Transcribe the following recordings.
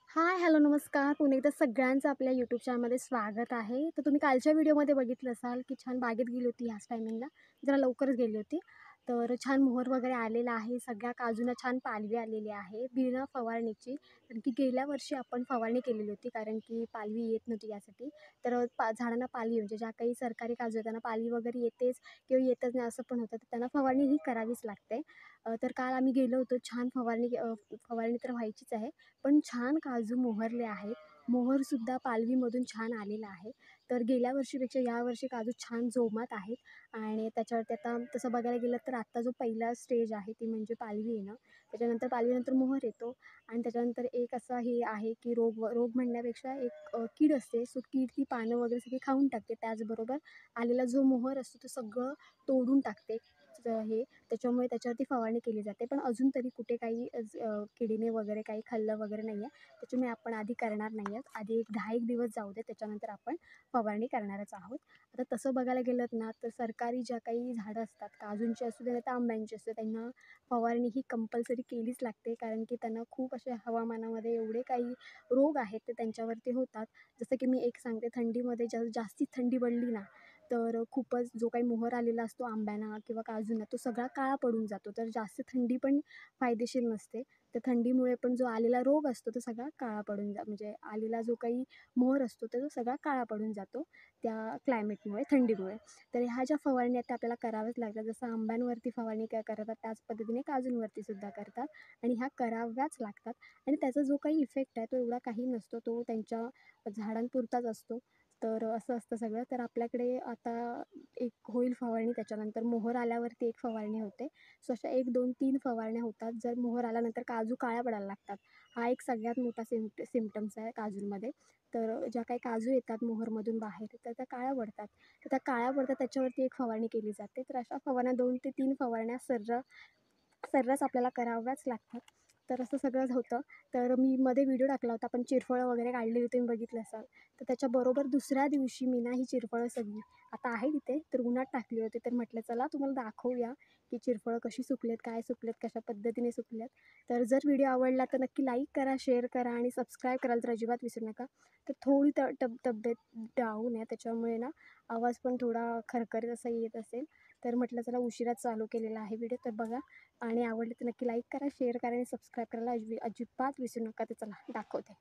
हाय, hello, नमस्कार. पुन्हा एकदा सगळ्यांचं आपल्या यूट्यूब चॅनलमध्ये स्वागत आहे. तर तुम्ही कालच्या व्हिडिओमध्ये बघितलं असाल, की छान बागेत गेली होती ह्याच टायमिंगला. जरा लवकरच गेली होती. तर छान मोहर वगैरे आलेला आहे. सगळ्या काजूंना छान पालवी आलेली आहे, बिना फवारणीची. कारण की गेल्या वर्षी आपण फवारणी केलेली होती, कारण की पालवी येत नव्हती यासाठी. तर झाडांना पालवी म्हणजे ज्या काही सरकारी काजू आहेत त्यांना पालवी वगैरे येतेच किंवा येतच नाही असं पण होतं. तर त्यांना फवारणी ही करावीच लागते. तर काल आम्ही गेलो होतो. छान फवारणी तर व्हायचीच आहे. पण छान काजू मोहरले आहेत. मोहरसुद्धा पालवीमधून छान आलेला आहे. तर गेल्या वर्षीपेक्षा यावर्षी काजू छान जोमात आहेत आणि त्याच्यावरती आता तसं बघायला गेलं तर आत्ता जो पहिला स्टेज आहे ती म्हणजे पालवी येणं. त्याच्यानंतर पालवीनंतर मोहर येतो आणि त्याच्यानंतर एक असा हे आहे की रोग म्हणण्यापेक्षा एक कीड असते. सो कीड ती पानं वगैरे सगळी खाऊन टाकते. त्याचबरोबर आलेला जो मोहर असतो तो सगळं तोडून टाकते. हे त्याच्यामुळे त्याच्यावरती फवारणी केली जाते. पण अजून तरी कुठे काही किडीने वगैरे काही खाल्लं वगैरे नाही आहे. त्याच्यामुळे आपण आधी करणार नाही आहोत. आधी एक 10-1 दिवस जाऊ दे, त्याच्यानंतर आपण फवारणी करणारच आहोत. आता तसं बघायला गेलंत ना, तर सरकारी ज्या काही झाडं असतात, काजूंची असू दे नाहीतर आंब्यांची असू दे, त्यांना फवारणी ही कंपल्सरी केलीच लागते. कारण की त्यांना खूप असे हवामानामध्ये एवढे काही रोग आहेत ते त्यांच्यावरती होतात. जसं की मी एक सांगते, थंडीमध्ये जास्ती थंडी पडली ना, तर खूपच जो काही मोहर आलेला असतो आंब्यांना किंवा काजूंना तो सगळा काळा पडून जातो. तर जास्त थंडी पण फायदेशीर नसते. तर थंडीमुळे पण जो आलेला रोग असतो तो सगळा काळा पडून म्हणजे आलेला जो काही मोहर असतो तो सगळा काळा पडून जातो त्या क्लायमेटमुळे, थंडीमुळे. तर ह्या ज्या फवारणी आहेत त्या आपल्याला कराव्याच लागतात. जसं आंब्यांवरती फवारणी करतात त्याच पद्धतीने काजूंवरती सुद्धा करतात आणि ह्या कराव्याच लागतात. आणि त्याचा जो काही इफेक्ट आहे तो एवढा काही नसतो. तो त्यांच्या झाडांपुरताच असतो. तर असं असतं सगळं. तर आपल्याकडे आता एक होईल फवारणी, त्याच्यानंतर मोहर आल्यावरती एक फवारणी होते. सो अशा 1, 2, 3 फवारण्या होतात. जर मोहर आल्यानंतर काजू काळ्या पडायला लागतात. हा एक सगळ्यात मोठा सिम्प्टम्स आहे काजूंमध्ये. तर ज्या काही काजू येतात मोहरमधून बाहेर तर त्या काळ्या पडतात. तर त्या काळ्या पडतात त्याच्यावरती एक फवारणी केली जाते. तर अशा फवारण्या 2 ते 3 फवारण्या सर्रास आपल्याला कराव्याच लागतात. तर असं सगळं होतं. तर मी मध्ये व्हिडिओ टाकला होता, आपण चिरफळं वगैरे काढलेली तुम्ही बघितलं असाल. तर त्याच्याबरोबर दुसऱ्या दिवशी मी ना ही चिरफळं सगळी आता आहे तिथे, तर उन्हात टाकली होती. तर म्हटलं चला तुम्हाला दाखवूया की चिरफळं कशी सुकलेत, काय सुकलेत, कशा पद्धतीने सुकलेत. तर जर व्हिडिओ आवडला तर नक्की लाईक करा, शेअर करा आणि सबस्क्राईब करायला तर अजिबात विसरू नका. तर थोडी तब्येत डाऊन आहे, त्याच्यामुळे ना आवाज पण थोडा खरखरीत असा येत असेल. तर म्हटलं चला उशिराच चालू केलेला आहे व्हिडिओ, तर बघा. आणि आवडले तर नक्की लाईक करा, शेअर करा आणि सबस्क्राईब करायला अजिबात विसरू नका. तर चला दाखवते.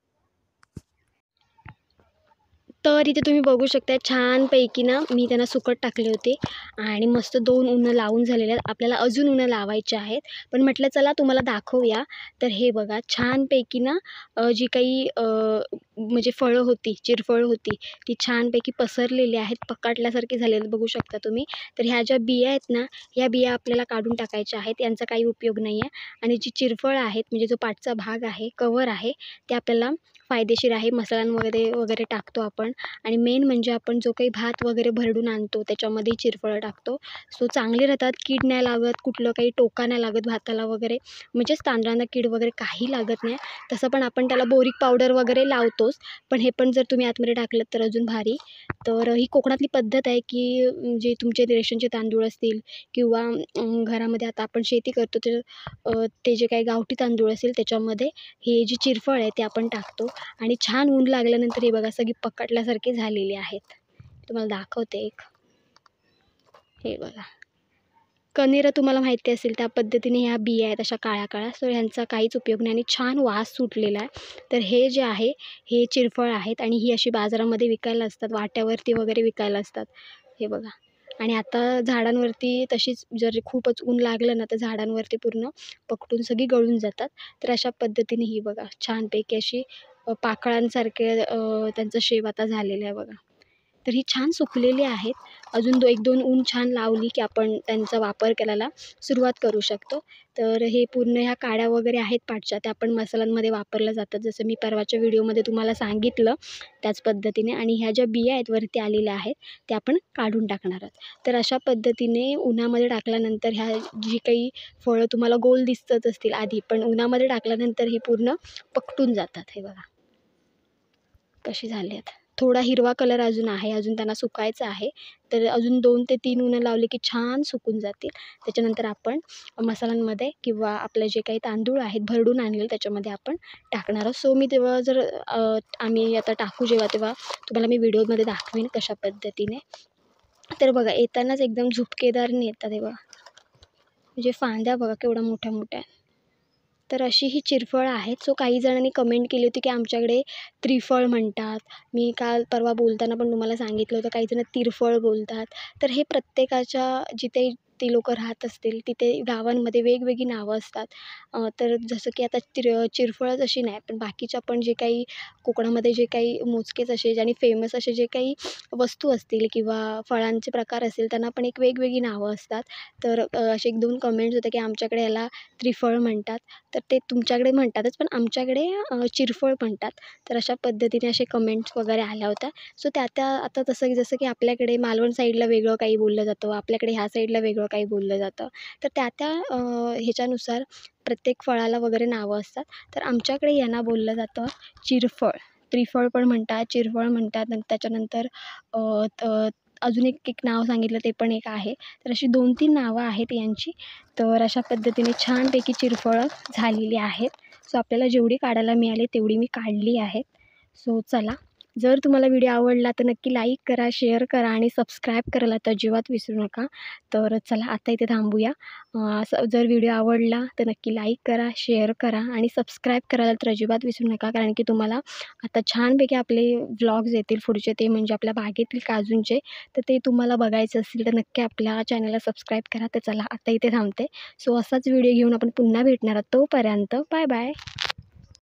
तर इथे तुम्ही बघू शकता छानपैकी ना मी त्यांना सुकत टाकले होते आणि मस्त 2 उन्हं लावून झालेले आहेत. आपल्याला अजून उन्हं लावायचे आहेत. पण म्हटलं चला तुम्हाला दाखवूया. तर हे बघा छानपैकी ना जी काही म्हणजे फळं होती, चिरफळं होती, ती छानपैकी पसरलेली आहेत, पकाटल्यासारखी झालेली बघू शकता तुम्ही. तर ह्या ज्या बिया आहेत ना, ह्या बिया आपल्याला काढून टाकायच्या आहेत. यांचा काही उपयोग नाही आहे. आणि जी चिरफळं आहेत म्हणजे जो पाठचा भाग आहे, कव्हर आहे, ते आपल्याला फायदेशीर आहे. मसाल्यांमध्ये वगैरे टाकतो आपण. आणि मेन म्हणजे आपण जो काही भात वगैरे भरडून आणतो त्याच्यामध्ये चिरफळं टाकतो. सो चांगले राहतात, कीड नाही लागत, कुठलं काही टोका नाही लागत भाताला वगैरे, म्हणजेच तांदळांना कीड वगैरे काही लागत नाही. तसं पण आपण त्याला बोरिक पावडर वगैरे लावतोच, पण हे पण जर तुम्ही आतमध्ये टाकलंत तर अजून भारी. तर ही कोकणातली पद्धत आहे की जे तुमचे रेशनचे तांदूळ असतील किंवा घरामध्ये आता आपण शेती करतो ते जे काही गावठी तांदूळ असेल त्याच्यामध्ये हे जी चिरफळ आहे ते आपण टाकतो. आणि छान ऊन लागल्यानंतर हे बघा सगळी पकडल्यासारखी झालेली आहेत. तुम्हाला दाखवते एक. हे बघा. कण्हेरं तुम्हाला माहिती असेल त्या पद्धतीने ह्या बिया आहेत अशा काळ्या-काळ्या. सो ह्यांचा काहीच उपयोग नाही आणि छान वास सुटलेला आहे. तर हे जे आहे हे चिरफळ आहेत आणि ही अशी बाजारामध्ये विकायला असतात, वाट्यावरती वगैरे विकायला असतात. हे बघा. आणि आता झाडांवरती तशीच जर खूपच ऊन लागलं ना तर झाडांवरती पूर्ण पकडून सगळी गळून जातात. तर अशा पद्धतीने ही बघा छानपैकी अशी पाकळ्यांसारखे त्यांचं शेव आता झालेलं आहे बघा. तर ही छान सुकलेली आहेत. अजून 1-2 ऊन छान लावली की आपण त्यांचा वापर करायला सुरुवात करू शकतो. तर हे पूर्ण ह्या काड्या वगैरे आहेत पाटच्या त्या पण मसाल्यांमध्ये वापरल्या जातात. जसं मी परवाच्या व्हिडिओमध्ये तुम्हाला सांगितलं त्याच पद्धतीने. आणि ह्या ज्या बिया आहेत वरती आलेल्या आहेत त्या आपण काढून टाकणार आहोत. तर अशा पद्धतीने उन्हामध्ये टाकल्यानंतर ह्या जी काही फळं तुम्हाला गोल दिसतच असतील आधी, पण उन्हामध्ये टाकल्यानंतर ही पूर्ण पकटून जातात. हे बघा कशी झाली आहेत. थोडा हिरवा कलर अजून आहे, अजून त्यांना सुकायचं आहे. तर अजून 2 ते 3 उन्हं लावली की छान सुकून जातील. त्याच्यानंतर आपण मसाल्यांमध्ये किंवा आपलं जे काही तांदूळ आहेत भरडून आणलेले त्याच्यामध्ये आपण टाकणार आहोत. सो मी तेव्हा जर आम्ही आता टाकू तेव्हा तुम्हाला मी व्हिडिओमध्ये दाखवीन कशा पद्धतीने. तर बघा येतानाच एकदम झुपकेदार येतात हे बघा. म्हणजे फांद्या बघा केवढ्या मोठ्या-मोठ्या. तर अशी ही चिरफळं आहेत. सो काही जणांनी कमेंट केली होती की आमच्याकडे त्रिफळ म्हणतात. मी काल परवा बोलताना पण तुम्हाला सांगितलं होतं, काही जण तिरफळ बोलतात. तर हे प्रत्येकाच्या जिथे ती लोकं राहत असतील तिथे गावांमध्ये वेगवेगळी नावं असतात. तर जसं की आता चिरफळच अशी नाही, पण बाकीच्या पण जे काही कोकणामध्ये जे काही मोजकेच असे आणि फेमस असे जे काही वस्तू असतील किंवा फळांचे प्रकार असतील त्यांना पण एक वेगवेगळी नावं असतात. तर असे 1-2 कमेंट्स होते की आमच्याकडे याला त्रिफळ म्हणतात. तर ते तुमच्याकडे म्हणतातच, पण आमच्याकडे चिरफळ म्हणतात. तर अशा पद्धतीने असे कमेंट्स वगैरे आल्या होत्या. सो त्या आता तसं जसं की आपल्याकडे मालवण साईडला वेगळं काही बोललं जातं, आपल्याकडे ह्या साईडला वेगळं काही बोललं जातं. तर त्या ह्याच्यानुसार प्रत्येक फळाला वगैरे नावं असतात. तर आमच्याकडे यांना बोललं जातं चिरफळ. त्रिफळ पण म्हणतात, चिरफळ म्हणतात आणि त्याच्यानंतर अजून एक नाव सांगितलं ते पण एक आहे. तर अशी 2-3 नावं आहेत यांची. तर अशा पद्धतीने छानपैकी चिरफळं झालेली आहेत. सो आपल्याला जेवढी काढायला मिळाली तेवढी मी काढली आहेत. सो चला, जर तुम्हाला व्हिडिओ आवडला तर नक्की लाईक करा, शेअर करा आणि सबस्क्राईब करायला तर अजिबात विसरू नका. तर चला आता इथे थांबूया. जर व्हिडिओ आवडला तर नक्की लाईक करा, शेअर करा आणि सबस्क्राईब करायला तर अजिबात विसरू नका. कारण की तुम्हाला आता छानपैकी आपले व्लॉग्स येतील पुढचे, ते म्हणजे आपल्या बागेतील काजूंचे. तर ते तुम्हाला बघायचं असेल तर नक्की आपल्या चॅनलला सबस्क्राईब करा. तर चला आता इथे थांबते. सो असाच व्हिडिओ घेऊन आपण पुन्हा भेटणार आहोत. तोपर्यंत बाय बाय.